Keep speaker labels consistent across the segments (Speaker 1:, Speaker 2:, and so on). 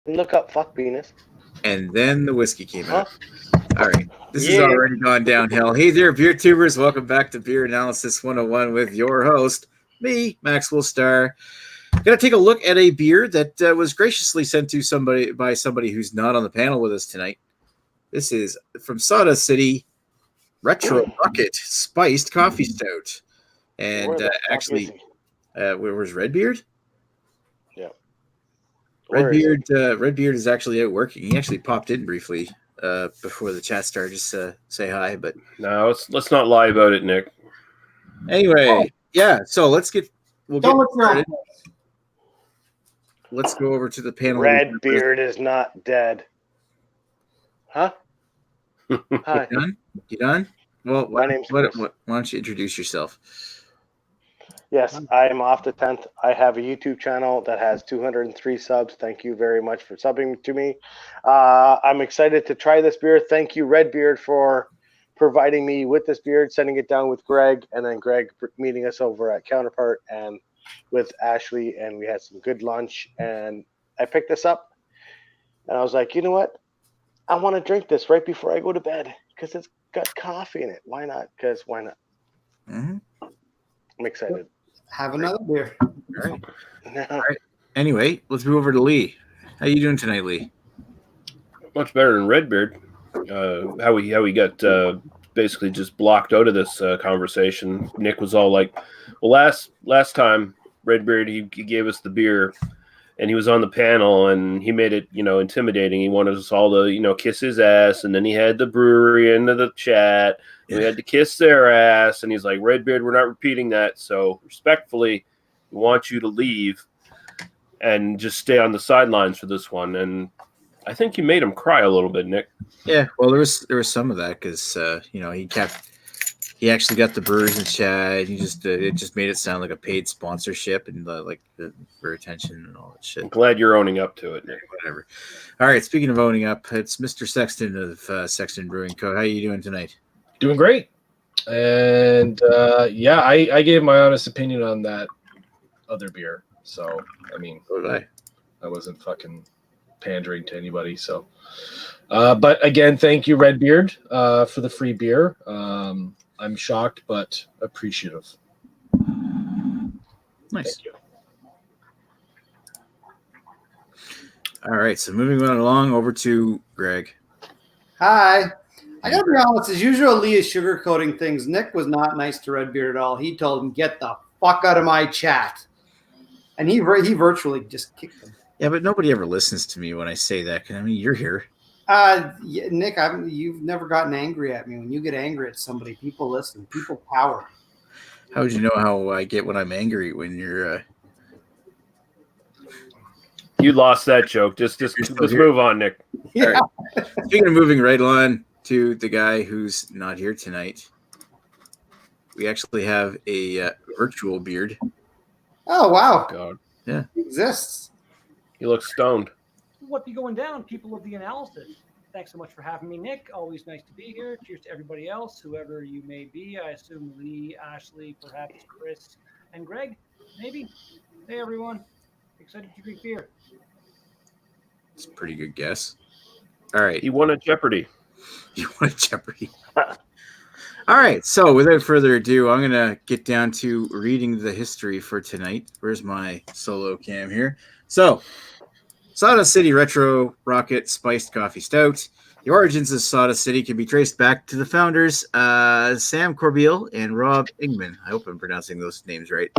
Speaker 1: Look up fuck penis.
Speaker 2: And then the whiskey came
Speaker 1: Huh?
Speaker 2: out. All right. This has
Speaker 1: Yeah.
Speaker 2: already gone downhill. Hey there, beer tubers. Welcome back to Beer Analysis 101 with your host, me, Maxwell Starr. Going to take a look at a beer that was graciously sent to somebody who's not on the panel with us tonight. This is from Sawdust City Retro Rocket Spiced Coffee Stout. And
Speaker 1: Where the fuck
Speaker 2: actually,
Speaker 1: is he?
Speaker 2: where's Redbeard?
Speaker 1: Yeah. Where is he?
Speaker 2: Redbeard is actually out working. He actually popped in briefly before the chat started, just to say hi. But
Speaker 3: no, let's not lie about it, Nick.
Speaker 2: Anyway, yeah. So we'll get started. Let's go over to the panel.
Speaker 1: Redbeard is not dead. Huh? Hi.
Speaker 2: You done? Well,
Speaker 1: My name's Chris.
Speaker 2: why don't you introduce yourself?
Speaker 1: Yes, I am off the 10th. I have a YouTube channel that has 203 subs. Thank you very much for subbing to me. I'm excited to try this beer. Thank you, Redbeard, for providing me with this beer, sending it down with Greg, and then Greg meeting us over at Counterpart and with Ashley, and we had some good lunch. And I picked this up, and I was like, you know what? I want to drink this right before I go to bed because it's got coffee in it. Why not? Because why not?
Speaker 2: Mm-hmm.
Speaker 1: I'm excited.
Speaker 4: Have another beer.
Speaker 2: All right. Anyway, let's move over to Lee. How you doing tonight, Lee?
Speaker 3: Much better than Redbeard. How we got basically just blocked out of this conversation. Nick was all like, "Well, last time Redbeard he gave us the beer, and he was on the panel, and he made it intimidating. He wanted us all to kiss his ass, and then he had the brewery into the chat." We had to kiss their ass, and he's like, "Redbeard, we're not repeating that. So respectfully, we want you to leave and just stay on the sidelines for this one." And I think you made him cry a little bit, Nick.
Speaker 2: Yeah, well, there was some of that because he actually got the brewers in chat. He just it just made it sound like a paid sponsorship and for attention and all that shit.
Speaker 3: I'm glad you're owning up to it, Nick.
Speaker 2: Whatever. All right, speaking of owning up, it's Mr. Sexton of Sexton Brewing Co. How are you doing tonight?
Speaker 5: Doing great. And I gave my honest opinion on that other beer. So, I mean, I wasn't fucking pandering to anybody. So, but again, thank you, Redbeard, for the free beer. I'm shocked, but appreciative.
Speaker 2: Nice. Thank you. All right, so moving on along over to Greg.
Speaker 4: Hi. I gotta be honest, as usual, Lee is sugarcoating things. Nick was not nice to Redbeard at all. He told him, "Get the fuck out of my chat," and he virtually just kicked him.
Speaker 2: Yeah, but nobody ever listens to me when I say that. I mean, you're here.
Speaker 4: Nick, you've never gotten angry at me. When you get angry at somebody, people listen. People power.
Speaker 2: How would you know how I get when I'm angry? When you're
Speaker 3: You lost that joke. Just move on, Nick.
Speaker 4: Yeah.
Speaker 2: Right. Speaking of moving right on to the guy who's not here tonight, we actually have a virtual beard.
Speaker 4: Oh wow!
Speaker 3: God,
Speaker 2: yeah,
Speaker 4: it exists.
Speaker 3: You look stoned.
Speaker 6: What be going down, people of the analysis? Thanks so much for having me, Nick. Always nice to be here. Cheers to everybody else, whoever you may be. I assume Lee, Ashley, perhaps Chris, and Greg, maybe. Hey, everyone. Excited to drink beer.
Speaker 2: It's a pretty good guess. All right.
Speaker 3: He won at Jeopardy.
Speaker 2: You won at Jeopardy. All right. So without further ado, I'm going to get down to reading the history for tonight. Where's my solo cam here? So, Sawdust City Retro Rocket Spiced Coffee Stout. The origins of Sawdust City can be traced back to the founders, Sam Corbeil and Rob Ingman. I hope I'm pronouncing those names right.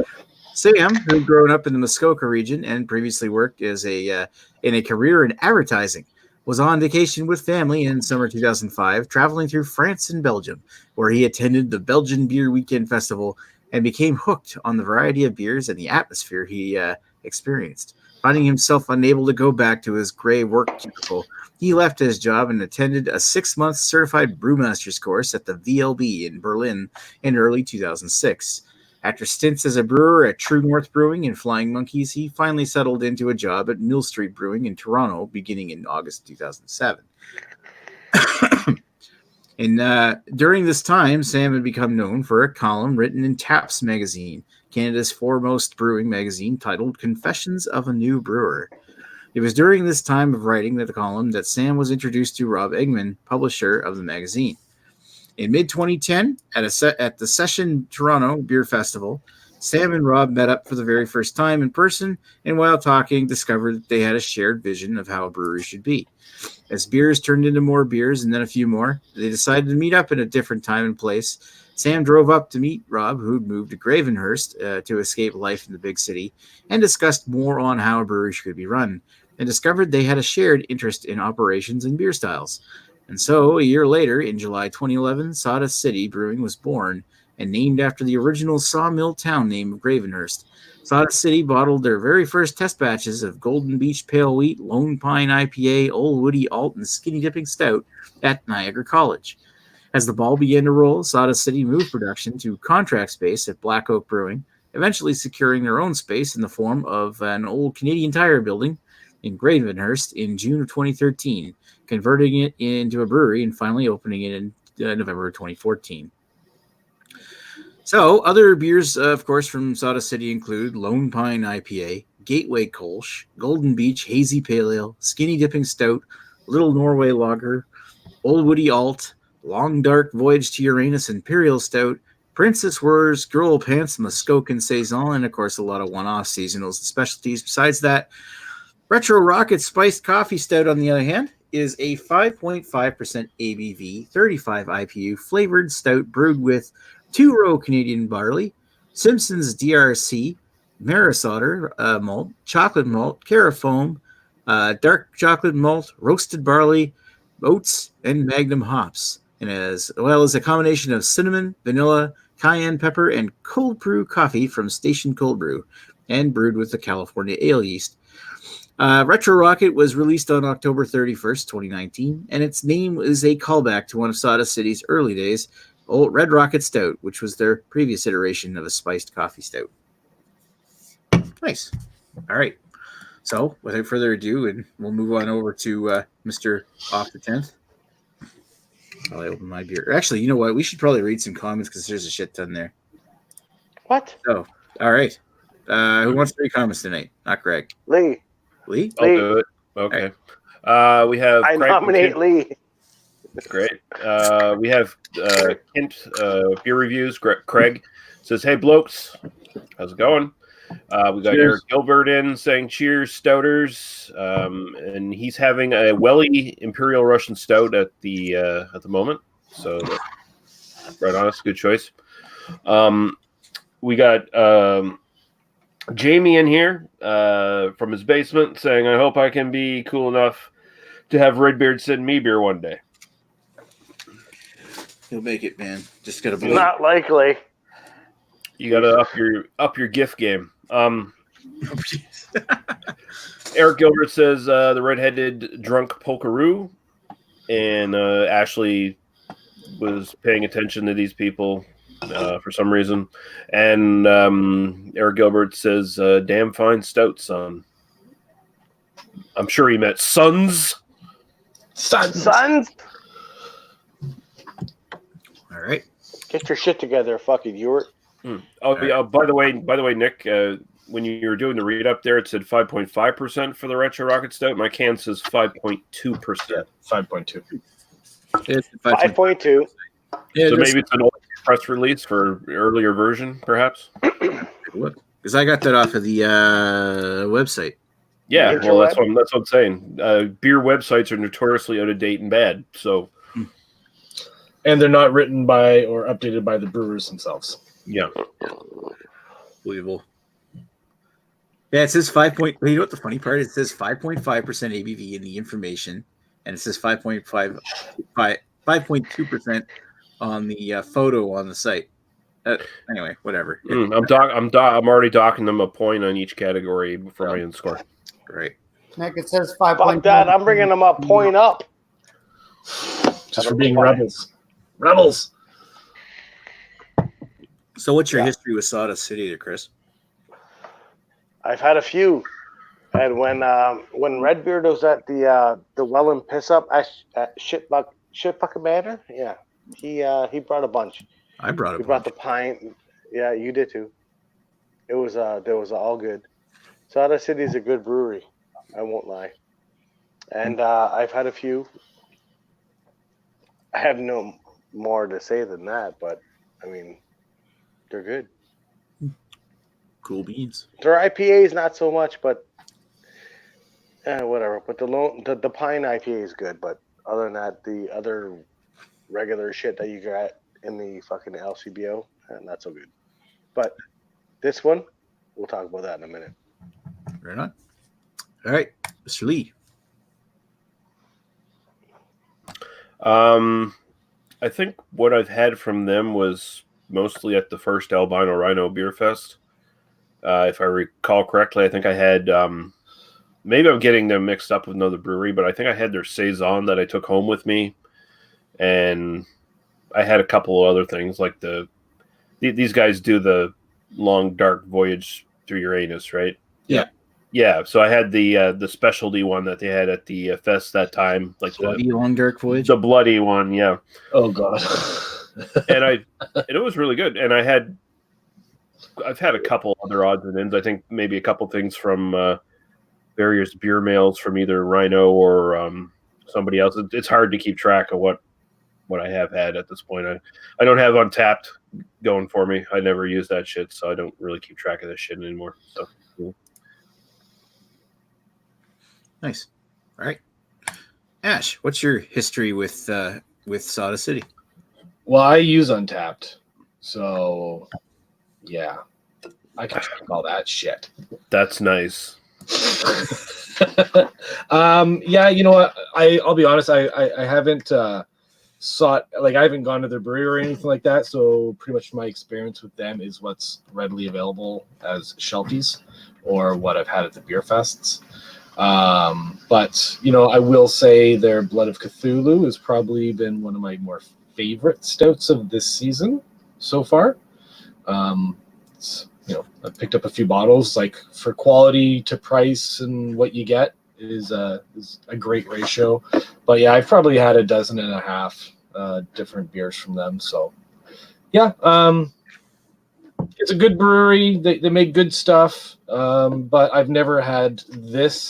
Speaker 2: Sam, who had grown up in the Muskoka region and previously worked as in a career in advertising, was on vacation with family in summer 2005, traveling through France and Belgium, where he attended the Belgian Beer Weekend Festival and became hooked on the variety of beers and the atmosphere he experienced. Finding himself unable to go back to his gray work cubicle, he left his job and attended a 6-month certified brewmaster's course at the VLB in Berlin in early 2006. After stints as a brewer at True North Brewing and Flying Monkeys, he finally settled into a job at Mill Street Brewing in Toronto beginning in August 2007. During this time, Sam had become known for a column written in Taps magazine, Canada's foremost brewing magazine, titled Confessions of a New Brewer. It was during this time of writing the column that Sam was introduced to Rob Eggman, publisher of the magazine. In mid-2010, at the Session Toronto Beer Festival, Sam and Rob met up for the very first time in person, and while talking, discovered that they had a shared vision of how a brewery should be. As beers turned into more beers and then a few more, they decided to meet up in a different time and place. Sam drove up to meet Rob, who'd moved to Gravenhurst to escape life in the big city, and discussed more on how a brewery should be run, and discovered they had a shared interest in operations and beer styles. And so, a year later, in July 2011, Sawdust City Brewing was born, and named after the original sawmill town name of Gravenhurst. Sawdust City bottled their very first test batches of Golden Beach Pale Wheat, Lone Pine IPA, Old Woody Alt, and Skinny Dipping Stout at Niagara College. As the ball began to roll, Sawdust City moved production to contract space at Black Oak Brewing, eventually securing their own space in the form of an old Canadian Tire building in Gravenhurst in June of 2013, converting it into a brewery and finally opening it in November of 2014. So, other beers, of course, from Sawdust City include Lone Pine IPA, Gateway Kolsch, Golden Beach Hazy Pale Ale, Skinny Dipping Stout, Little Norway Lager, Old Woody Alt, Long Dark Voyage to Uranus Imperial Stout, Princess Wurs, Girl Pants, Muskoka Saison, and of course a lot of one-off seasonals and specialties. Besides that, Retro Rocket Spiced Coffee Stout, on the other hand, is a 5.5% ABV, 35 IPU flavored stout brewed with 2-row Canadian barley, Simpson's DRC, Marisauder malt, chocolate malt, carafoam, dark chocolate malt, roasted barley, oats, and Magnum hops, and as well as a combination of cinnamon, vanilla, cayenne pepper, and cold brew coffee from Station Cold Brew, and brewed with the California ale yeast. Retro Rocket was released on October 31st, 2019, and its name is a callback to one of Sawdust City's early days, Old Red Rocket Stout, which was their previous iteration of a spiced coffee stout. Nice. All right. So, without further ado, and we'll move on over to Mr. Off the 10th. While I open my beer. Actually, you know what? We should probably read some comments because there's a shit ton there.
Speaker 1: What?
Speaker 2: So, all right. Who wants to read comments tonight? Not Greg.
Speaker 1: Lee.
Speaker 2: Lee?
Speaker 3: I'll do it. Okay. We have.
Speaker 1: I nominate Lee.
Speaker 3: Great. We have Kent beer reviews. Craig says, "Hey blokes, how's it going?" We got Eric Gilbert in saying, "Cheers, stouters," and he's having a Welly Imperial Russian Stout at the moment. So, right on, it's a good choice. We got Jamie in here from his basement saying, "I hope I can be cool enough to have Redbeard send me beer one day."
Speaker 2: He'll make it, man. Just gotta believe.
Speaker 1: Not likely.
Speaker 3: You gotta up your gift game. Eric Gilbert says the redheaded drunk polkaroo, and Ashley was paying attention to these people for some reason. And Eric Gilbert says, "Damn fine stout, son." I'm sure he meant sons.
Speaker 1: Sons.
Speaker 2: All right.
Speaker 1: Get your shit together, fucking Ewart.
Speaker 3: Oh yeah. By the way, Nick, when you were doing the read up there, it said 5.5% for the Retro Rocket Stout. My can says 5.2%.
Speaker 5: 5.2.
Speaker 2: It's
Speaker 1: 5.2.
Speaker 2: Yeah,
Speaker 3: so maybe it's an old press release for earlier version, perhaps.
Speaker 2: Because I got that off of the website.
Speaker 3: Yeah, well, that's what I'm saying. Beer websites are notoriously out of date and bad. So,
Speaker 5: and they're not written by or updated by the brewers themselves.
Speaker 3: Yeah,
Speaker 2: believable. Yeah, it says 5. You know what the funny part is? It says 5.5% ABV in the information, and it says 5.2% on the photo on the site. Anyway, whatever.
Speaker 3: I'm already docking them a point on each category for my end score.
Speaker 2: Great.
Speaker 4: Nick, it says 5.
Speaker 1: Fuck that! I'm bringing them a point up.
Speaker 5: Just for being rebels. Rebels.
Speaker 2: So, what's your history with Sawdust City, there, Chris?
Speaker 1: I've had a few, and when Redbeard was at the Well and Piss Up at Shitbucket Manor, yeah, he brought a bunch.
Speaker 2: I brought a bunch.
Speaker 1: He brought the pint. Yeah, you did too. It was all good. Sawdust City is a good brewery. I won't lie. And I've had a few. I have no more to say than that, but I mean, they're good.
Speaker 2: Cool beans.
Speaker 1: Their IPAs not so much, but whatever. But the pine IPA is good, but other than that, the other regular shit that you got in the fucking LCBO, not so good. But this one, we'll talk about that in a minute.
Speaker 2: Right on. All right, Mr. Lee.
Speaker 3: I think what I've had from them was mostly at the first Albino Rhino Beer Fest. If I recall correctly, I think I had, maybe I'm getting them mixed up with another brewery, but I think I had their Saison that I took home with me. And I had a couple of other things, like these guys do the long, dark voyage through Uranus, right?
Speaker 2: Yeah.
Speaker 3: Yeah, so I had the specialty one that they had at the fest that time, like
Speaker 2: Bloody Long Dark Voyage.
Speaker 3: the bloody one, yeah.
Speaker 5: Oh god.
Speaker 3: And it was really good. And I've had a couple other odds and ends. I think maybe a couple things from various beer mails from either Rhino or somebody else. It's hard to keep track of what I have had at this point. I don't have Untapped going for me. I never use that shit, so I don't really keep track of this shit anymore. So cool.
Speaker 2: Nice. All right, Ash, what's your history with Sawdust City?
Speaker 5: Well, I use Untapped, so yeah, I can drink all that shit.
Speaker 3: That's nice.
Speaker 5: Yeah, you know what? I'll be honest. I haven't I haven't gone to their brewery or anything like that. So pretty much my experience with them is what's readily available as shelties or what I've had at the beer fests. But you know, I will say their Blood of Cthulhu has probably been one of my more favorite stouts of this season so far. You know, I picked up a few bottles. Like for quality to price and what you get is a great ratio. But yeah, I've probably had a dozen and a half different beers from them. So yeah, it's a good brewery. They make good stuff. But I've never had this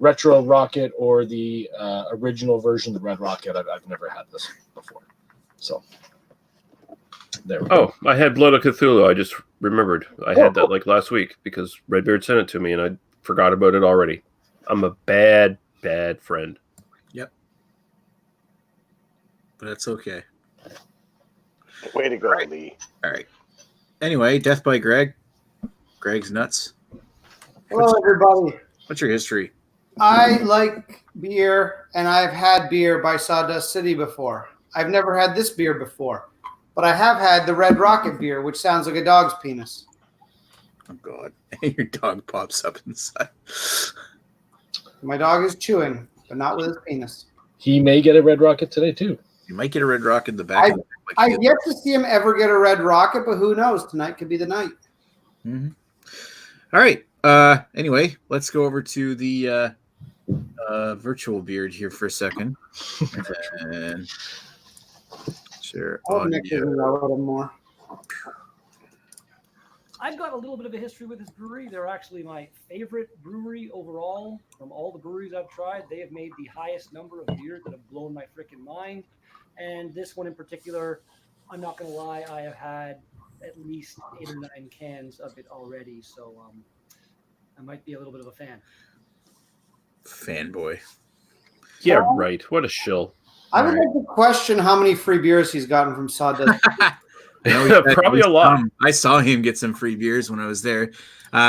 Speaker 5: Retro Rocket or the original version, the Red Rocket. I've never had this before. So there we go.
Speaker 3: Oh, I had Blood of Cthulhu. I just remembered. I had that like last week because Redbeard sent it to me and I forgot about it already. I'm a bad friend.
Speaker 2: Yep. But that's okay.
Speaker 1: Way to go, Lee.
Speaker 2: All right. Anyway, Death by Greg. Greg's nuts.
Speaker 4: Hello, everybody.
Speaker 2: What's your history?
Speaker 4: I like beer, and I've had beer by Sawdust City before. I've never had this beer before, but I have had the Red Rocket beer, which sounds like a dog's penis.
Speaker 2: Oh, God. Your dog pops up inside.
Speaker 4: My dog is chewing, but not with his penis.
Speaker 5: He may get a Red Rocket today, too.
Speaker 2: You might get a Red Rocket in the back.
Speaker 4: I've yet to see him ever get a Red Rocket, but who knows? Tonight could be the night.
Speaker 2: Mm-hmm. All right. Anyway, let's go over to the virtual beard here for a second. And share
Speaker 4: Nick doesn't know a little more.
Speaker 6: I've got a little bit of a history with this brewery. They're actually my favorite brewery overall. From all the breweries I've tried, they have made the highest number of beers that have blown my freaking mind. And this one in particular, I'm not going to lie, I have had at least 8 or 9 cans of it already. So I might be a little bit of a fan.
Speaker 2: Fanboy.
Speaker 3: Yeah, right. What a shill.
Speaker 4: I would like to question how many free beers he's gotten from Sawdust.
Speaker 3: Probably a lot.
Speaker 2: I saw him get some free beers when I was there.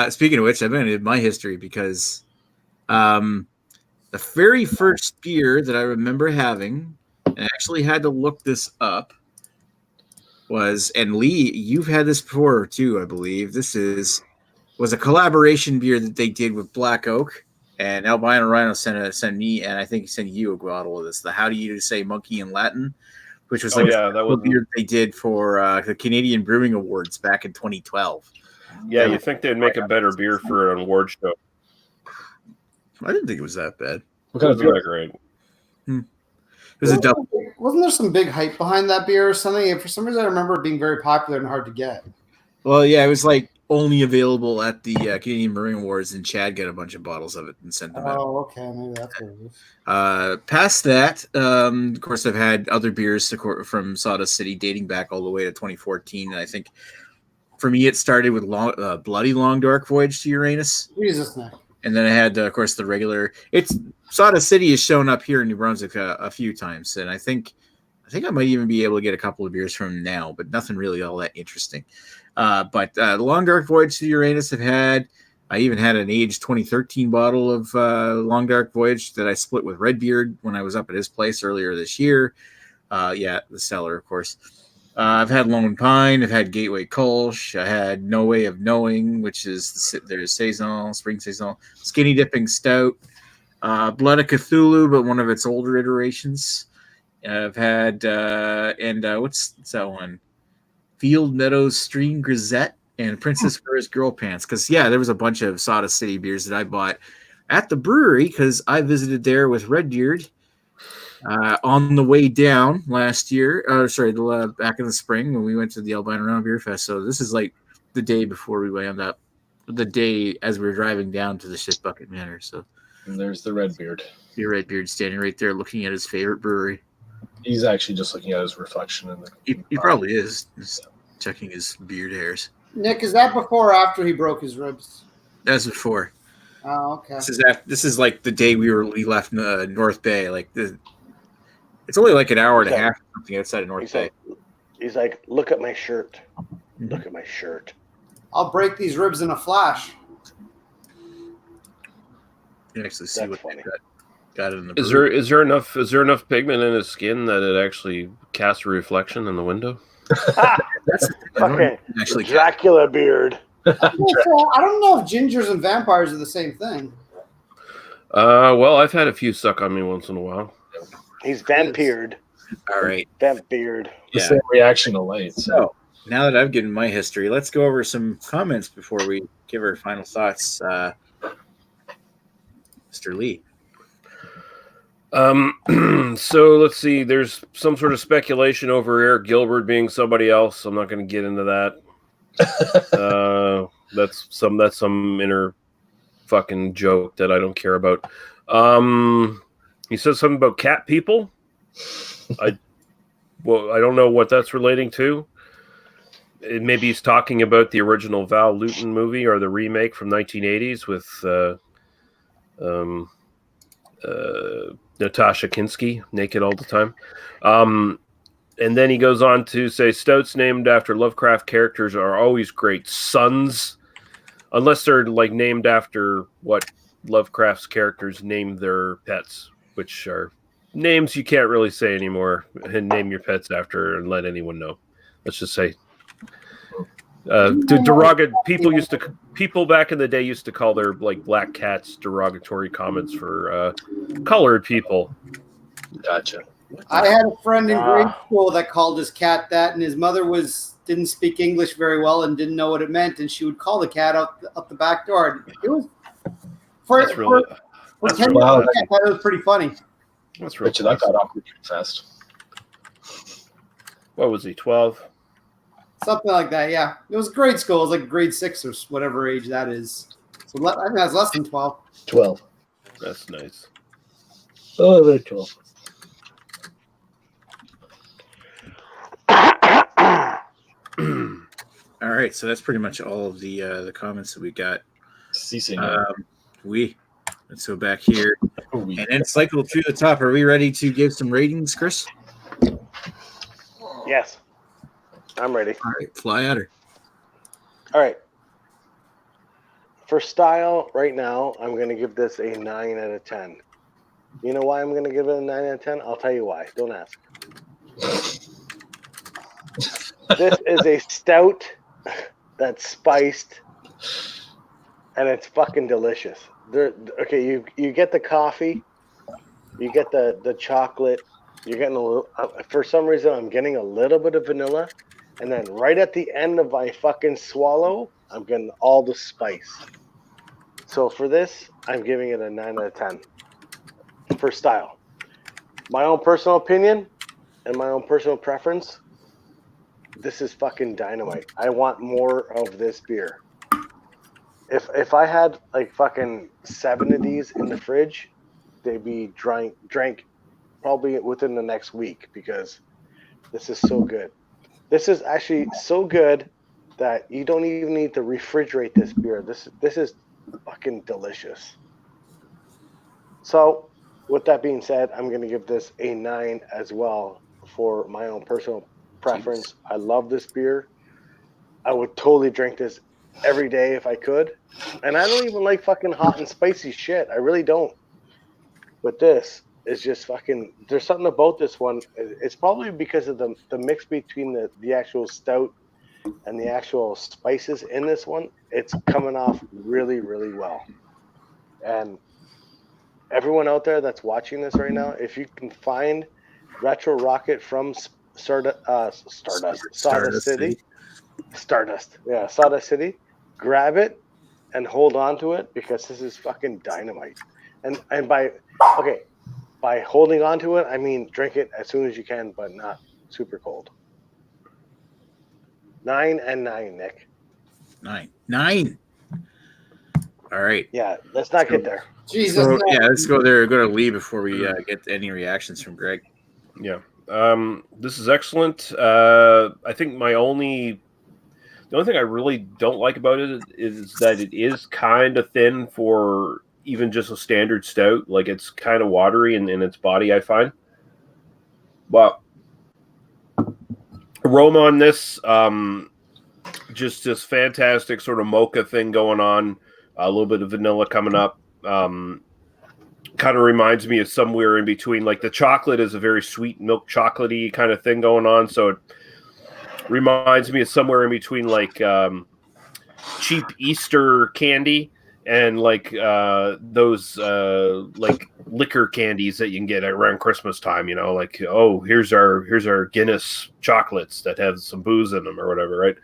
Speaker 2: Speaking of which, I've been into my history because the very first beer that I remember having, and I actually had to look this up, and Lee, you've had this before too, I believe. This was a collaboration beer that they did with Black Oak, and Albino Rhino sent me, and I think he sent you a bottle of this. The How Do You Say Monkey in Latin, which was
Speaker 3: that was
Speaker 2: beer they did for the Canadian Brewing Awards back in 2012.
Speaker 3: Yeah, you think they'd make a better beer for an award show?
Speaker 2: I didn't think it was that bad.
Speaker 5: What kind of beer?
Speaker 3: Great.
Speaker 2: It was a double.
Speaker 4: Wasn't there some big hype behind that beer or something? For some reason, I remember it being very popular and hard to get.
Speaker 2: Well, yeah, it was like only available at the Canadian Brewing Awards, and Chad got a bunch of bottles of it and sent them out.
Speaker 4: Oh, okay. Maybe that's what it is.
Speaker 2: Past that, of course, I've had other beers from Sawdust City dating back all the way to 2014. And I think for me, it started with Bloody Long Dark Voyage to Uranus.
Speaker 4: Jesus, Nick.
Speaker 2: And then I had, of course, the regular. Sawdust City has shown up here in New Brunswick a few times, and I think I might even be able to get a couple of beers from now, but nothing really all that interesting. But the Long Dark Voyage to Uranus I've had. I even had an aged 2013 bottle of Long Dark Voyage that I split with Redbeard when I was up at his place earlier this year. The cellar, of course. I've had Lone Pine. I've had Gateway Kolsch. I had No Way of Knowing, which is there's Saison, Spring Saison, Skinny Dipping Stout, Blood of Cthulhu, but one of its older iterations. I've had what's that one? Field Meadows Stream Grisette and Princess Furs Girl Pants. Because there was a bunch of Sawdust City beers that I bought at the brewery because I visited there with Redbeard. On the way down last year, back in the spring when we went to the Albina Round Beer Fest. So this is like the day before we wound up, the day as we were driving down to the Shit Bucket Manor. So
Speaker 5: And there's the Redbeard.
Speaker 2: Your Redbeard standing right there looking at his favorite brewery.
Speaker 5: He's actually just looking at his reflection in the.
Speaker 2: He probably is. Just checking his beard hairs.
Speaker 4: Nick, is that before or after he broke his ribs?
Speaker 2: That's before.
Speaker 4: Oh, okay.
Speaker 2: This is like the day we left North Bay. It's only like an hour and a half or something outside of North Bay.
Speaker 1: He's like, look at my shirt. Look at my shirt.
Speaker 4: I'll break these ribs in a flash.
Speaker 2: You can actually see what they got in the.
Speaker 3: Is there enough pigment in his skin that it actually casts a reflection in the window?
Speaker 1: That's fucking actually Dracula beard.
Speaker 4: I don't know if gingers and vampires are the same thing.
Speaker 3: Well, I've had a few suck on me once in a while.
Speaker 1: He's vampired.
Speaker 2: All right.
Speaker 1: Vampired.
Speaker 5: The same reaction to light.
Speaker 2: So now that I've given my history, let's go over some comments before we give our final thoughts. Mr. Lee.
Speaker 3: So let's see. There's some sort of speculation over Eric Gilbert being somebody else. I'm not going to get into that. That's some inner fucking joke that I don't care about. He says something about cat people. I don't know what that's relating to. Maybe he's talking about the original Val Lewton movie or the remake from 1980s with Natasha Kinski, naked all the time. And then he goes on to say stouts named after Lovecraft characters are always great. Sons, unless they're like named after what Lovecraft's characters named their pets, which are names you can't really say anymore and name your pets after and let anyone know. Let's just say people back in the day used to call their like black cats derogatory comments for colored people.
Speaker 5: Gotcha.
Speaker 4: I had a friend in grade school that called his cat that, and his mother didn't speak English very well and didn't know what it meant, and she would call the cat out the back door. It was
Speaker 3: That
Speaker 4: was pretty funny.
Speaker 3: That's real.
Speaker 5: That got awkward fast.
Speaker 3: What was he? 12.
Speaker 4: Something like that, yeah. It was grade school. It was like grade 6 or whatever age that is. So I think that's less than 12.
Speaker 5: 12.
Speaker 3: That's nice.
Speaker 5: Oh, very 12.
Speaker 2: All right, so that's pretty much all of the comments that we got. Let's go back here and then cycle through the top. Are we ready to give some ratings, Chris?
Speaker 1: Yes. I'm ready.
Speaker 2: All right, fly at her.
Speaker 1: All right. For style, right now, I'm going to give this a 9 out of 10. You know why I'm going to give it a 9 out of 10? I'll tell you why. Don't ask. This is a stout that's spiced, and it's fucking delicious. Okay, you get the coffee, you get the chocolate, you're getting a little. For some reason, I'm getting a little bit of vanilla, and then right at the end of my fucking swallow, I'm getting all the spice. So for this, I'm giving it a 9 out of 10. For style, my own personal opinion and my own personal preference. This is fucking dynamite. I want more of this beer. If I had like fucking 7 of these in the fridge, they'd be drank probably within the next week because this is so good. This is actually so good that you don't even need to refrigerate this beer. This is fucking delicious. So, with that being said, I'm going to give this a 9 as well for my own personal preference. I love this beer. I would totally drink this every day if I could. And I don't even like fucking hot and spicy shit. I really don't. But this is just fucking. There's something about this one. It's probably because of the mix between the actual stout and the actual spices in this one. It's coming off really, really well. And everyone out there that's watching this right now, if you can find Retro Rocket from Sawdust City, Sawdust City, grab it and hold on to it because this is fucking dynamite. And by holding on to it, I mean drink it as soon as you can, but not super cold. 9 and 9, Nick.
Speaker 2: 9. All right.
Speaker 1: Yeah, let's not get there.
Speaker 4: Jesus.
Speaker 2: So,
Speaker 4: no.
Speaker 2: yeah, let's go there. Go to Lee before we get any reactions from Greg.
Speaker 3: Yeah. This is excellent. I think the only thing I really don't like about it is that it is kind of thin for even just a standard stout. Like it's kind of watery in its body, I find. But aroma on this, just this fantastic sort of mocha thing going on. A little bit of vanilla coming up. Kind of reminds me of somewhere in between. Like the chocolate is a very sweet milk chocolatey kind of thing going on. So it reminds me of somewhere in between like cheap Easter candy and like those like liquor candies that you can get around Christmas time. You know, like here's our Guinness chocolates that have some booze in them or whatever, right?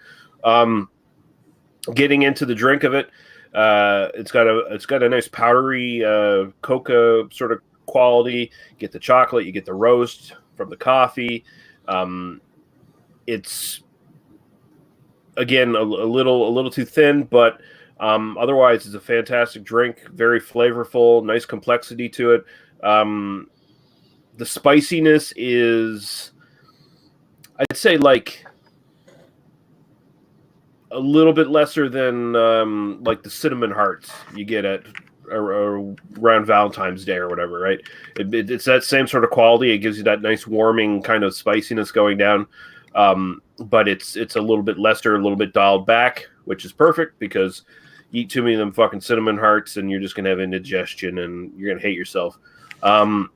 Speaker 3: Getting into the drink of it. It's got a nice powdery coca sort of quality. You get the chocolate, you get the roast from the coffee. It's again a little too thin, but otherwise it's a fantastic drink. Very flavorful, nice complexity to it. The spiciness is, I'd say, like a little bit lesser than like the cinnamon hearts you get at around Valentine's Day or whatever, right? It's that same sort of quality. It gives you that nice warming kind of spiciness going down, but it's a little bit lesser, a little bit dialed back, which is perfect because you eat too many of them fucking cinnamon hearts and you're just gonna have indigestion and you're gonna hate yourself. But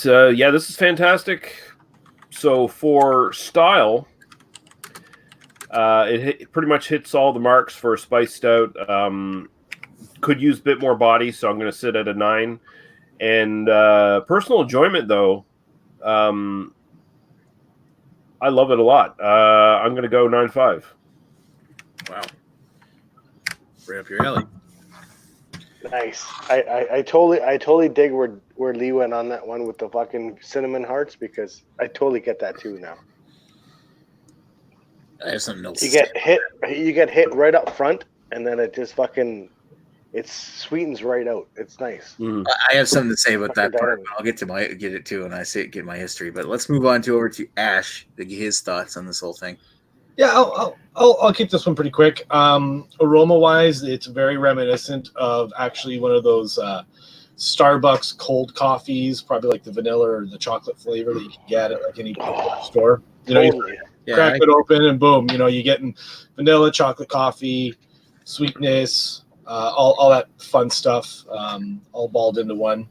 Speaker 3: yeah, this is fantastic. So for style, it pretty much hits all the marks for a spiced stout. Could use a bit more body, so I'm going to sit at a 9. And personal enjoyment, though, I love it a lot. I'm going to go 9.5.
Speaker 2: Wow. Right up your alley.
Speaker 1: Nice. I totally dig where Lee went on that one with the fucking cinnamon hearts because I totally get that too now.
Speaker 2: I have something else.
Speaker 1: You get hit right up front, and then it just fucking it sweetens right out. It's nice.
Speaker 3: Mm.
Speaker 2: I have something to say about that
Speaker 1: Fucking
Speaker 2: part.
Speaker 1: dynamite.
Speaker 2: I'll get it too when I get my history. But let's move on over to Ash to get his thoughts on this whole thing.
Speaker 5: Yeah, I'll keep this one pretty quick. Aroma wise, it's very reminiscent of actually one of those Starbucks cold coffees, probably like the vanilla or the chocolate flavor that you can get at like any store. You know,
Speaker 1: Totally.
Speaker 5: crack it open and boom, you know, you're getting vanilla, chocolate coffee, sweetness, all that fun stuff, all balled into one.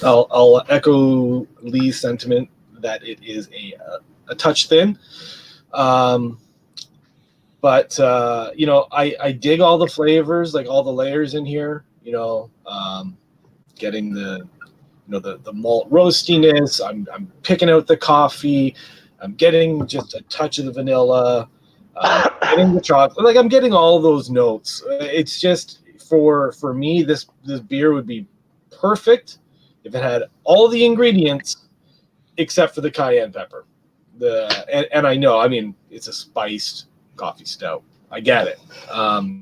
Speaker 5: I'll echo Lee's sentiment that it is a touch thin. But you know, I dig all the flavors, like all the layers in here, you know, getting the malt roastiness. I'm picking out the coffee. I'm getting just a touch of the vanilla, getting the chocolate. Like I'm getting all those notes. It's just for me, this beer would be perfect if it had all the ingredients except for the cayenne pepper. And I know, I mean, it's a spiced coffee stout. I get it.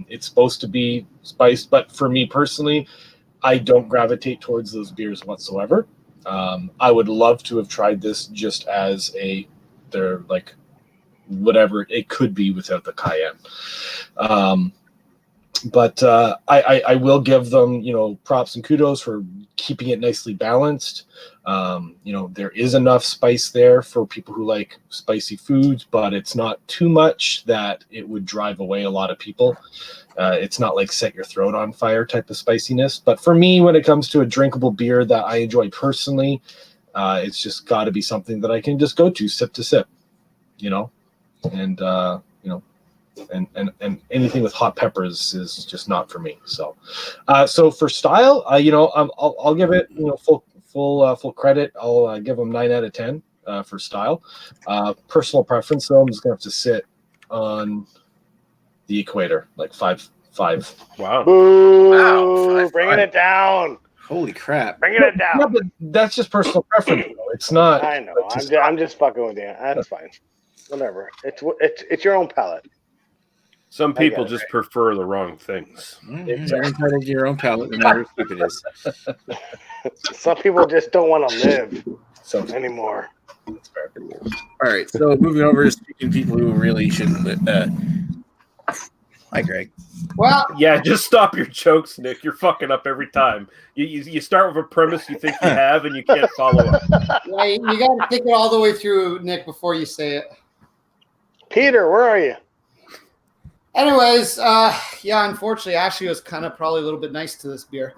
Speaker 5: It's supposed to be spiced, but for me personally, I don't gravitate towards those beers whatsoever. I would love to have tried this just as they're like whatever it could be without the cayenne. But I will give them, props and kudos for keeping it nicely balanced. There is enough spice there for people who like spicy foods, but it's not too much that it would drive away a lot of people. It's not like set your throat on fire type of spiciness. But for me, when it comes to a drinkable beer that I enjoy personally, it's just got to be something that I can just go to sip, and and anything with hot peppers is just not for me. So for style, I'll give it full credit. I'll give them 9 out of 10 for style. Personal preference, though, I'm just gonna have to sit on the equator, like 5.
Speaker 3: Wow.
Speaker 1: Boo!
Speaker 2: Wow,
Speaker 1: Bringing it down.
Speaker 2: Holy crap!
Speaker 1: Bringing it down.
Speaker 5: No, but that's just personal preference. Though. It's not.
Speaker 1: I know. I'm just fucking with you. That's fine. Whatever. It's your own palate.
Speaker 3: Some people just prefer the wrong things.
Speaker 2: You're entitled to your own palate, no matter how stupid it is.
Speaker 1: Some people just don't want to live anymore.
Speaker 5: That's fair.
Speaker 2: All right, so moving over to speaking people who really shouldn't live. Hi, Greg.
Speaker 4: Well,
Speaker 3: Yeah, just stop your jokes, Nick. You're fucking up every time. You start with a premise you think you have, and you can't follow it.
Speaker 4: yeah, you got to take it all the way through, Nick, before you say it.
Speaker 1: Peter, where are you?
Speaker 4: Anyways, unfortunately, Ashley was kind of probably a little bit nice to this beer.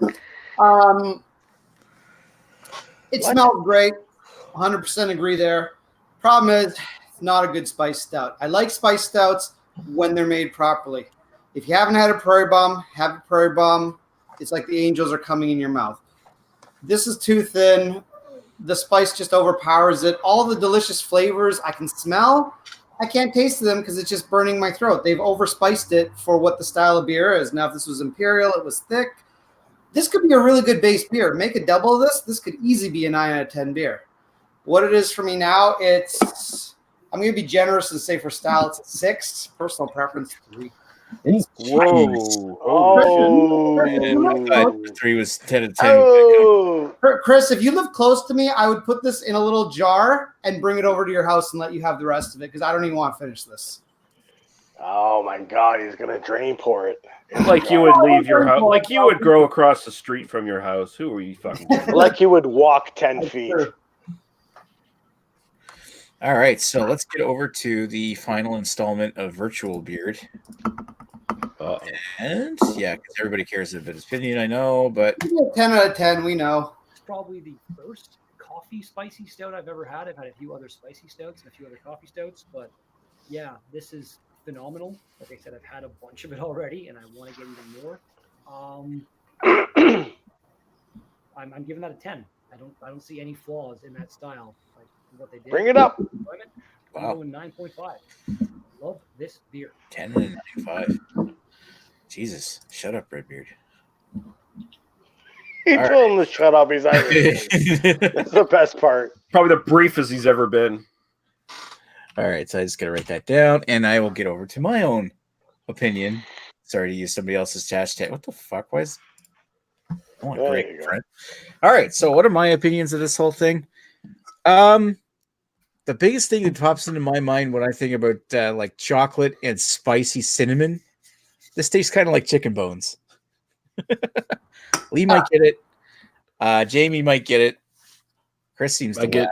Speaker 4: It smelled great. 100% agree there. Problem is, it's not a good spiced stout. I like spiced stouts when they're made properly. If you haven't had a Prairie Bomb, have a Prairie Bomb. It's like the angels are coming in your mouth. This is too thin. The spice just overpowers it. All the delicious flavors I can smell, I can't taste them because it's just burning my throat. They've overspiced it for what the style of beer is. Now, if this was Imperial, it was thick. This could be a really good base beer. Make a double of this. This could easily be a 9 out of 10 beer. What it is for me now, I'm going to be generous and say for style, it's a 6. Personal preference, 3.
Speaker 3: Whoa.
Speaker 2: Oh, 3 was 10 out of 10.
Speaker 1: Oh,
Speaker 4: Chris, if you live close to me, I would put this in a little jar and bring it over to your house and let you have the rest of it because I don't even want to finish this.
Speaker 1: oh my God, he's gonna drain pour it.
Speaker 3: Like you would leave your house. Like you would grow across the street from your house. Who are you fucking?
Speaker 1: Like you would walk 10 feet.
Speaker 2: All right, so let's get over to the final installment of Virtual Beard. And yeah, because everybody cares about his opinion, I know, but
Speaker 4: 10 out of 10, we know.
Speaker 6: It's probably the first coffee spicy stout I've ever had. I've had a few other spicy stouts and a few other coffee stouts, but yeah, this is phenomenal. Like I said, I've had a bunch of it already, and I want to get even more. I'm giving that a 10. I don't see any flaws in that style. Like what they did.
Speaker 1: Bring it up.
Speaker 6: Wow. I'm going 9.5. Love this beer.
Speaker 2: 10 and 9.5. Jesus, shut up, Redbeard.
Speaker 1: He told him to shut up. He's Irish. That's the best part.
Speaker 3: Probably the briefest he's ever been.
Speaker 2: All right, so I just got to write that down, and I will get over to my own opinion. Sorry to use somebody else's hashtag. What the fuck was? I want to break, friend. All right, so what are my opinions of this whole thing? The biggest thing that pops into my mind when I think about like chocolate and spicy cinnamon, this tastes kind of like chicken bones. Lee might get it. Jamie might get it. Chris seems to get.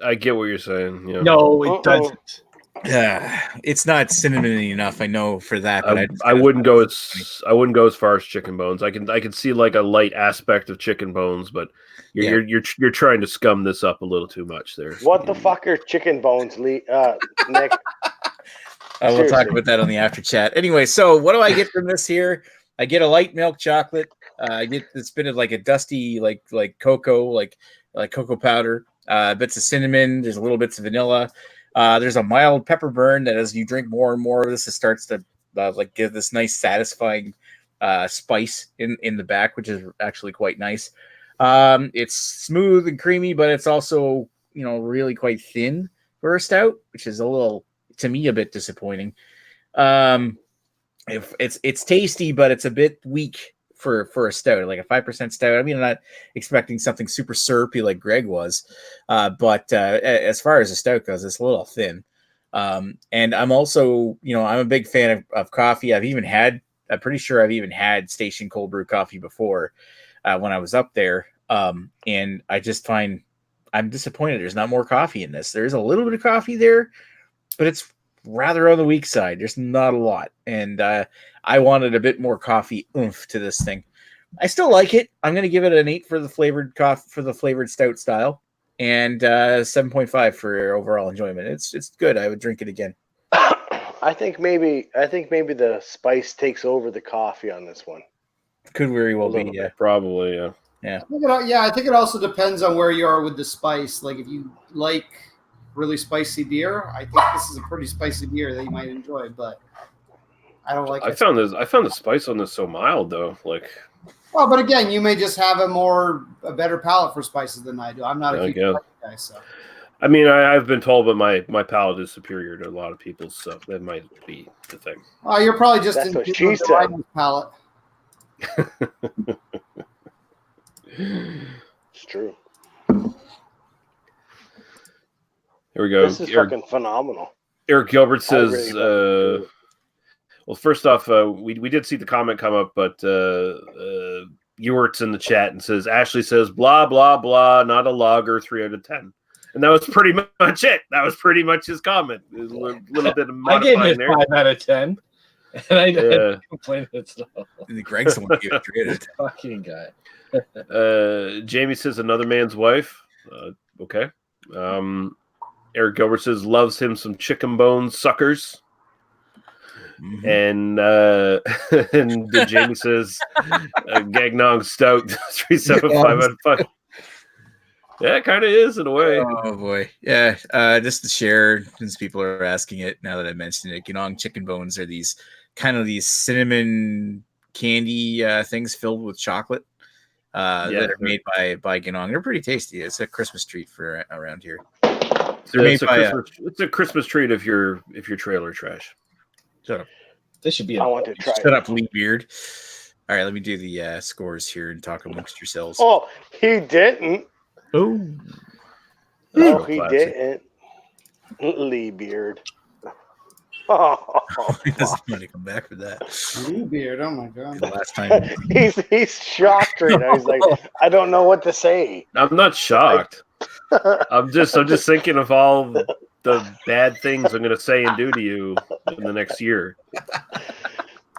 Speaker 3: I get what you're saying. Yeah.
Speaker 5: No, it doesn't.
Speaker 2: It's not cinnamony enough. I know for that, but
Speaker 3: I wouldn't go as far as chicken bones. I can see like a light aspect of chicken bones, but you're trying to scum this up a little too much there.
Speaker 1: What the fuck are chicken bones, Lee? Nick?
Speaker 2: We'll talk about that on the after chat. Anyway, so what do I get from this here? I get a light milk chocolate. I get this bit of like a dusty like cocoa, like cocoa powder. Bits of cinnamon. There's a little bits of vanilla. There's a mild pepper burn that as you drink more and more of this, it starts to like give this nice satisfying spice in the back, which is actually quite nice. It's smooth and creamy, but it's also really quite thin for a stout, which is to me a bit disappointing. if it's tasty, but it's a bit weak for a stout, like a 5% stout. I mean, I'm not expecting something super syrupy like Greg was, but as far as a stout goes, it's a little thin. And I'm also, I'm a big fan of coffee. I'm pretty sure I've even had Station Cold Brew coffee before when I was up there. And I just find I'm disappointed there's not more coffee in this. There's a little bit of coffee there, but it's rather on the weak side. There's not a lot. And I wanted a bit more coffee oomph to this thing. I still like it. I'm going to give it an 8 for the flavored coffee, for the flavored stout style, and 7.5 for overall enjoyment. It's good. I would drink it again.
Speaker 1: I think maybe the spice takes over the coffee on this one.
Speaker 2: Could very well be. Yeah,
Speaker 3: probably. Yeah.
Speaker 2: Yeah.
Speaker 4: I think it also depends on where you are with the spice. Like if you like really spicy beer, I think this is a pretty spicy beer that you might enjoy. But I don't like.
Speaker 3: I found the spice on this so mild though. Like.
Speaker 4: Well, but again, you may just have a better palate for spices than I do. I'm not a huge spice guy, so.
Speaker 3: I mean, I've been told that my palate is superior to a lot of people's, so that might be the thing.
Speaker 4: Oh, you're probably just
Speaker 1: That's
Speaker 4: in
Speaker 1: what she said.
Speaker 4: the palate.
Speaker 1: It's true.
Speaker 3: Here we go.
Speaker 1: This is fucking phenomenal.
Speaker 3: Eric Gilbert says,
Speaker 1: really
Speaker 3: well, first off, we did see the comment come up, but Ewert's in the chat and says, Ashley says, blah, blah, blah, not a lager, 3 out of 10. And that was pretty much it. That was pretty much his comment. A little bit of
Speaker 5: I gave it
Speaker 3: there.
Speaker 5: 5 out of 10. And I didn't complain at all.
Speaker 2: And Greg's the one who gave it 3.
Speaker 5: Fucking guy.
Speaker 3: Jamie says, another man's wife. Okay. Eric Gilbert says, loves him some chicken bones suckers.
Speaker 2: Mm-hmm.
Speaker 3: And Jamie says, Gagnog Stout, 3.75 out of 5. Yeah, it kind of is in a way.
Speaker 2: Oh boy, yeah. Just to share, since people are asking it now that I mentioned it, Gagnog chicken bones are these cinnamon candy things filled with chocolate that are made by Gagnog. They're pretty tasty. It's a Christmas treat for around here.
Speaker 3: It's a Christmas treat if your trailer trash.
Speaker 2: Shut up.
Speaker 5: This should be.
Speaker 1: I want to try.
Speaker 2: Shut up, Lee Beard. All right, let me do the scores here and talk amongst yourselves.
Speaker 1: Oh, he didn't.
Speaker 2: Oh,
Speaker 1: Oh, he didn't. Lee Beard. Oh,
Speaker 2: he doesn't want to come back for that.
Speaker 4: Blue beard. Oh my god.
Speaker 2: The last time.
Speaker 1: he's shocked right now. He's like, I don't know what to say.
Speaker 3: I'm not shocked. I'm just thinking of all the bad things I'm going to say and do to you in the next year.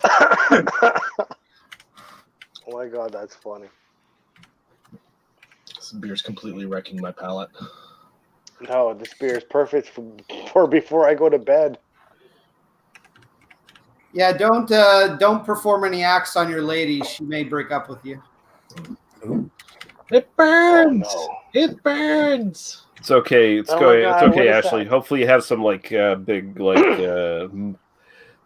Speaker 1: Oh my god, that's funny.
Speaker 5: This beer's completely wrecking my palate.
Speaker 1: No, this beer is perfect for before I go to bed.
Speaker 4: Yeah, don't perform any acts on your lady. She may break up with you.
Speaker 5: It burns.
Speaker 1: Oh, no.
Speaker 5: It burns.
Speaker 3: It's okay. It's
Speaker 1: Oh my
Speaker 3: okay.
Speaker 1: God,
Speaker 3: It's okay,
Speaker 1: what is
Speaker 3: Ashley.
Speaker 1: that?
Speaker 3: Hopefully you have some big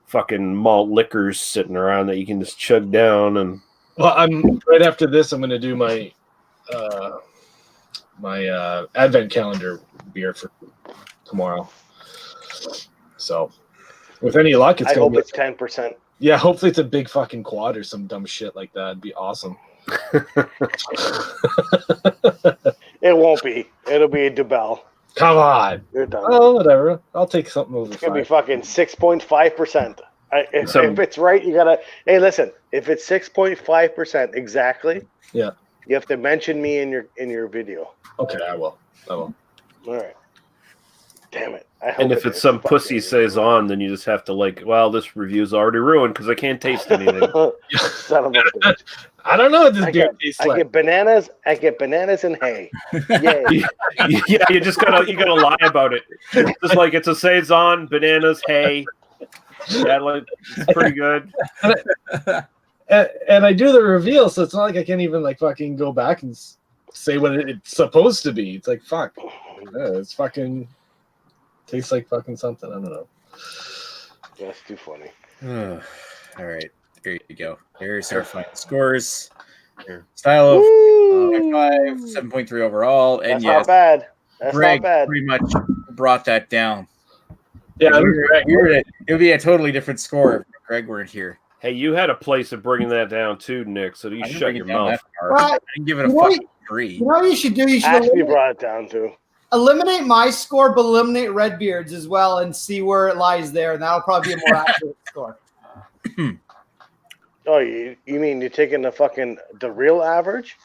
Speaker 3: fucking malt liquors sitting around that you can just chug down and.
Speaker 5: Well, I'm right after this. I'm going to do my advent calendar beer for tomorrow. So, with any luck,
Speaker 1: I hope it's 10%.
Speaker 5: Yeah, hopefully it's a big fucking quad or some dumb shit like that. It'd be awesome.
Speaker 1: It won't be. It'll be a Dubel.
Speaker 5: Come on.
Speaker 1: You're done.
Speaker 5: Oh, whatever. I'll take something over
Speaker 1: It's gonna be
Speaker 5: 5.
Speaker 1: fucking 6.5%. If it's right, you gotta. Hey, listen. If it's 6.5% exactly,
Speaker 5: Yeah.
Speaker 1: you have to mention me in your video.
Speaker 5: Okay, I will.
Speaker 1: All right. Damn it.
Speaker 3: And if it's some pussy saison, then you just have to well, this review's already ruined because I can't taste anything.
Speaker 1: Son of a bitch.
Speaker 5: I don't know what this
Speaker 1: I
Speaker 5: beer
Speaker 1: get,
Speaker 5: tastes
Speaker 1: I
Speaker 5: like.
Speaker 1: get bananas. I get bananas and hay. Yay.
Speaker 3: Yeah, you gotta lie about it. Just like it's a saison, bananas, hay. Yeah, it's pretty good.
Speaker 5: And I do the reveal, so it's not like I can't even fucking go back and say what it's supposed to be. It's like fuck. Yeah, it's fucking tastes like fucking something. I don't know.
Speaker 1: That's too funny.
Speaker 2: All right, there you go. There's our final scores. Style of 7.3 overall, and
Speaker 1: That's
Speaker 2: yes,
Speaker 1: not bad. That's
Speaker 2: Greg
Speaker 1: not bad.
Speaker 2: pretty much brought that down.
Speaker 5: Yeah,
Speaker 2: it would be a totally different score if Greg weren't here.
Speaker 3: Hey, you had a place of bringing that down too, Nick. So you
Speaker 2: I didn't
Speaker 3: shut
Speaker 2: bring
Speaker 3: your
Speaker 2: it down
Speaker 3: mouth.
Speaker 2: that far.
Speaker 4: Well,
Speaker 2: I didn't give it a
Speaker 4: you know
Speaker 2: fucking 3.
Speaker 4: You know what you should do? You should
Speaker 1: Ashley brought it down too.
Speaker 4: eliminate my score, but eliminate Redbeard's as well, and see where it lies there. And that'll probably be a more accurate score.
Speaker 1: Oh, you mean you're taking the real average,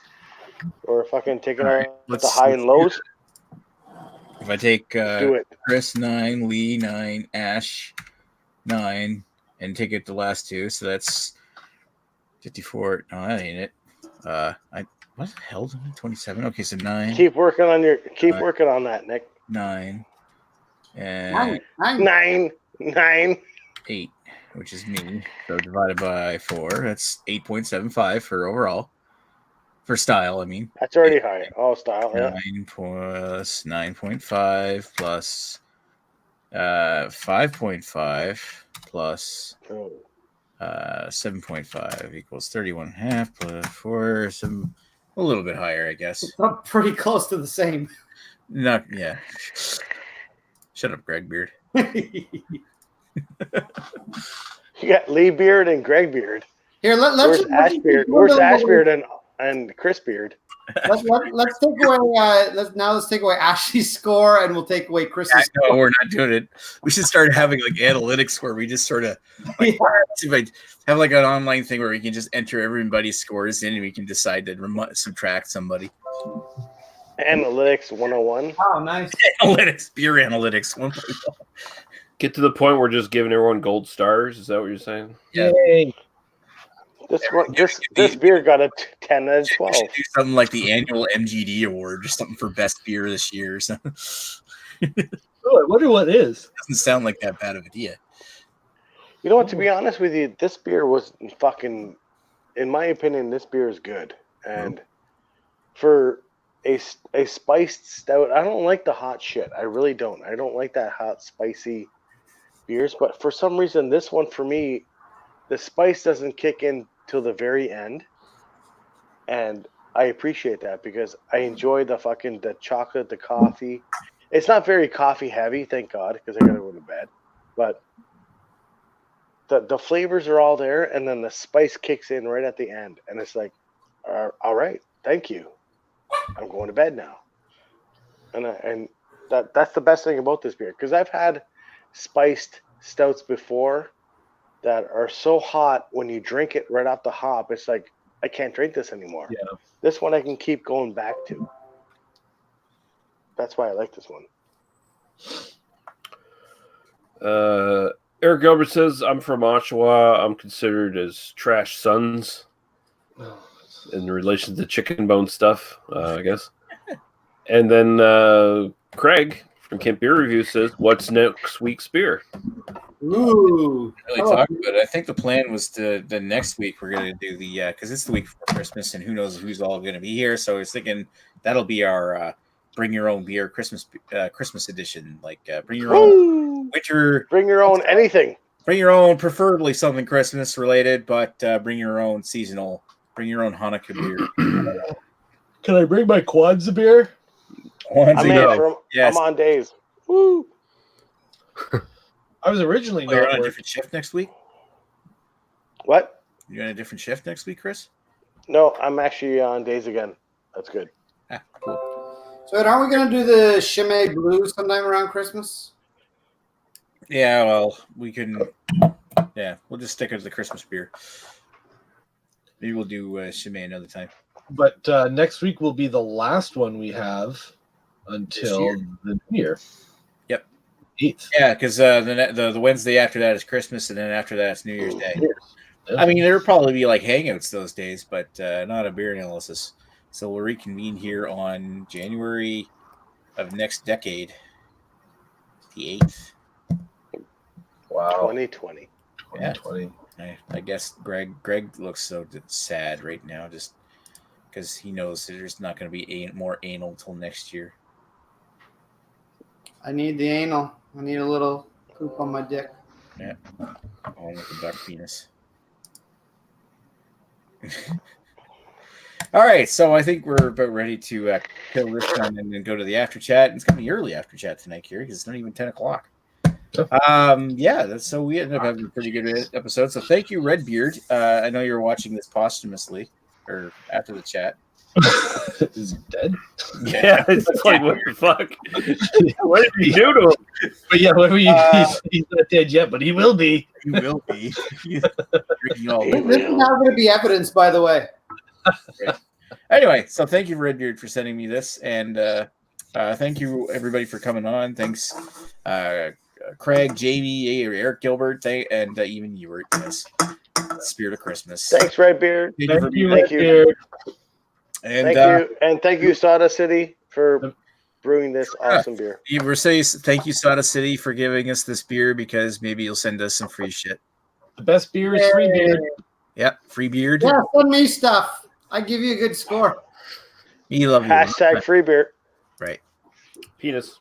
Speaker 1: or fucking taking
Speaker 2: All right,
Speaker 1: out
Speaker 2: let's-
Speaker 1: the high and lows?
Speaker 2: If I take
Speaker 1: Do it.
Speaker 2: Chris 9, Lee 9, Ash 9, and take it the last two, so that's 54. No, that ain't it. What the hell? 27. Okay, so 9.
Speaker 1: Keep working on that, Nick.
Speaker 2: 9 and
Speaker 1: Nine.
Speaker 2: 8, which is me. So divided by 4, that's 8.75 for overall. For style, I mean.
Speaker 1: That's already high. All style, yeah.
Speaker 2: 9 plus 9.5 plus 5.5 plus
Speaker 1: Oh.
Speaker 2: 7.5 equals 31.5 plus 4, some a little bit higher, I guess.
Speaker 4: It's up pretty close to the same.
Speaker 2: Not yeah. Shut up, Greg Beard.
Speaker 1: You got Lee Beard and Greg Beard.
Speaker 4: Here, let's
Speaker 1: Where's Ash Beard? Where's Ash Beard and Chris Beard?
Speaker 4: Let's take away. Let's take away Ashley's score, and we'll take away Chris's score.
Speaker 2: No, we're not doing it. We should start having like analytics where we just sort of like, have like an online thing where we can just enter everybody's scores in, and we can decide to subtract somebody.
Speaker 1: Analytics 101.
Speaker 4: Oh, nice.
Speaker 2: Analytics, beer analytics 1.1.
Speaker 3: Get to the point where just giving everyone gold stars. Is that what you're saying?
Speaker 2: Yeah.
Speaker 5: Yay.
Speaker 1: This beer got a 10 out of 12.
Speaker 2: We should do something like the annual MGD award or something for best beer this year or something.
Speaker 5: Oh, I wonder what it is.
Speaker 2: Doesn't sound like that bad of an idea.
Speaker 1: You know what? To be honest with you, this beer was fucking. In my opinion, this beer is good. And for a spiced stout, I don't like the hot shit. I really don't. I don't like that hot, spicy beers. But for some reason, this one for me, the spice doesn't kick in till the very end. And I appreciate that because I enjoy the chocolate, the coffee. It's not very coffee heavy, thank God, because I gotta go to bed. But the flavors are all there, and then the spice kicks in right at the end, and it's like, all right, thank you. I'm going to bed now. And that's the best thing about this beer, because I've had spiced stouts before that are so hot when you drink it right off the hop, it's like I can't drink this anymore.
Speaker 5: Yeah.
Speaker 1: This one I can keep going back to. That's why I like this one.
Speaker 3: Eric Gilbert says, I'm from Oshawa. I'm considered as trash sons in relation to chicken bone stuff, I guess. And then Craig from Kent Beer Review says, what's next week's beer?
Speaker 4: Ooh.
Speaker 2: Really talk about it. I think the plan was the next week we're going to do the because it's the week before Christmas and who knows who's all going to be here. So I was thinking that'll be our bring your own beer Christmas edition. Like bring your own winter,
Speaker 1: Bring your own anything.
Speaker 2: bring your own, preferably something Christmas related, but bring your own seasonal, bring your own Hanukkah beer.
Speaker 5: Can I bring my Kwanzaa beer?
Speaker 2: Yes.
Speaker 1: I'm on days. Woo!
Speaker 5: I was originally
Speaker 2: Oh, you're
Speaker 5: not
Speaker 2: on a
Speaker 5: working.
Speaker 2: different shift next week.
Speaker 1: What?
Speaker 2: You're on a different shift next week, Chris?
Speaker 1: No, I'm actually on days again. That's good.
Speaker 2: Ah, cool.
Speaker 4: So, aren't we going to do the Chimay Blue sometime around Christmas?
Speaker 2: Yeah, well, we can. Yeah, we'll just stick with the Christmas beer. Maybe we'll do Chimay another time.
Speaker 5: But next week will be the last one we have until the New Year.
Speaker 2: Yep.
Speaker 5: 8th.
Speaker 2: Yeah, because the Wednesday after that is Christmas, and then after that it's New Year's Day.
Speaker 5: Yeah.
Speaker 2: I mean, there'll probably be like hangouts those days, but not a beer analysis. So we'll reconvene here on January of next decade, the 8th.
Speaker 5: Wow.
Speaker 1: 2020.
Speaker 5: 2020.
Speaker 2: I guess Greg looks so sad right now, just because he knows that there's not going to be more anal till next year.
Speaker 4: I need the anal. I need a little poop on my dick.
Speaker 2: Yeah, all with the duck penis. All right, so I think we're about ready to kill this one and then go to the after chat. It's going to be early after chat tonight, here because it's not even 10 o'clock. So we ended up having a pretty good episode. So thank you, Redbeard. I know you're watching this posthumously or after the chat.
Speaker 5: Is he dead?
Speaker 3: Yeah, it's like, what the fuck? What did you do to him?
Speaker 5: But yeah, he's not dead yet, but he will be.
Speaker 2: He will be. He's drinking all
Speaker 4: This is not going to be evidence, by the way.
Speaker 2: Anyway, so thank you, Redbeard, for sending me this, and thank you everybody for coming on. Thanks, Craig, Jamie, Eric Gilbert, and even you were in this Spirit of Christmas.
Speaker 1: Thanks, Redbeard.
Speaker 2: Thank you.
Speaker 1: And thank you, Sawdust City, for brewing this awesome beer.
Speaker 2: You were saying thank you, Sawdust City, for giving us this beer because maybe you'll send us some free shit.
Speaker 5: The best beer is free beer.
Speaker 2: Yep, free beard.
Speaker 4: Yeah, send me stuff. I give you a good score.
Speaker 2: Me love you.
Speaker 1: Hashtag free beer.
Speaker 2: Right.
Speaker 3: Penis.